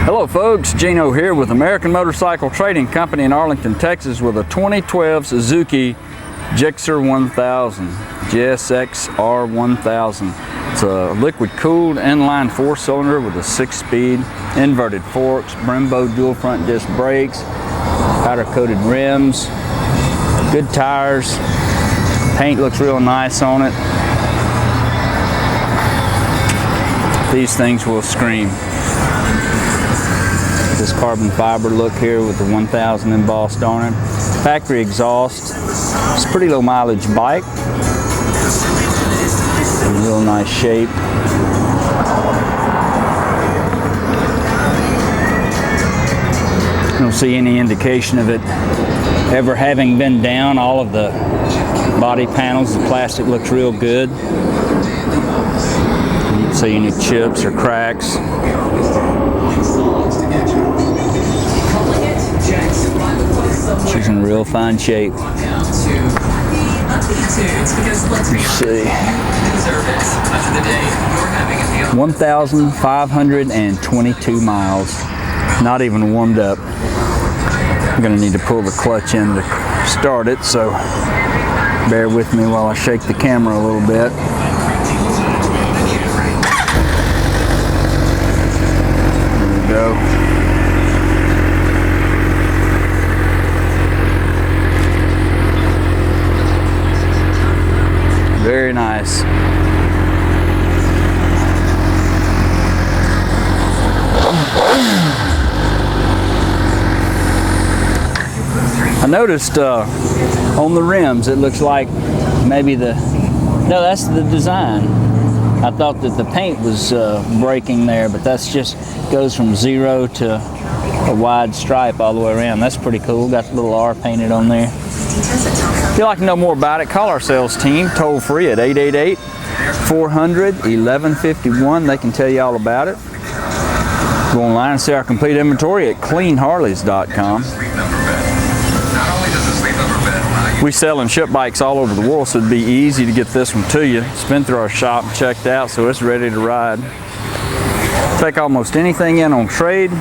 Hello folks, Gino here with American Motorcycle Trading Company in Arlington, Texas with a 2012 Suzuki Gixxer 1000, GSX R1000. It's a liquid cooled inline 4-cylinder with a 6-speed, inverted forks, Brembo dual front disc brakes, powder coated rims, good tires, paint looks real nice on it. These things will scream. This carbon fiber look here with the 1000 embossed on it. Factory exhaust. It's a pretty low mileage bike. In real nice shape. I don't see any indication of it ever having been down. All of the body panels, the plastic looks real good. You don't see any chips or cracks. She's in real fine shape. Let's see. 1,522 miles. Not even warmed up. I'm gonna need to pull the clutch in to start it, so bear with me while I shake the camera a little bit. There we go. Very nice. I noticed on the rims it looks like maybe no, that's the design. I thought that the paint was breaking there, but that's just goes from 0 to a wide stripe all the way around. That's pretty cool. Got the little R painted on there. If you'd like to know more about it, call our sales team toll free at 888-400-1151. They can tell you all about it. Go online and see our complete inventory at cleanharleys.com. We sell and ship bikes all over the world, so it'd be easy to get this one to you. It's been through our shop and checked out, so it's ready to ride. Take almost anything in on trade.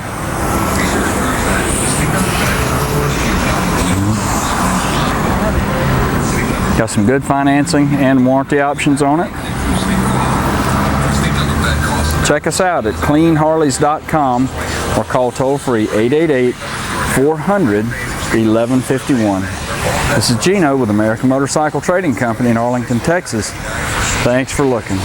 Got some good financing and warranty options on it. Check us out at cleanharleys.com or call toll free 888-400-1151. This is Gino with American Motorcycle Trading Company in Arlington, Texas. Thanks for looking.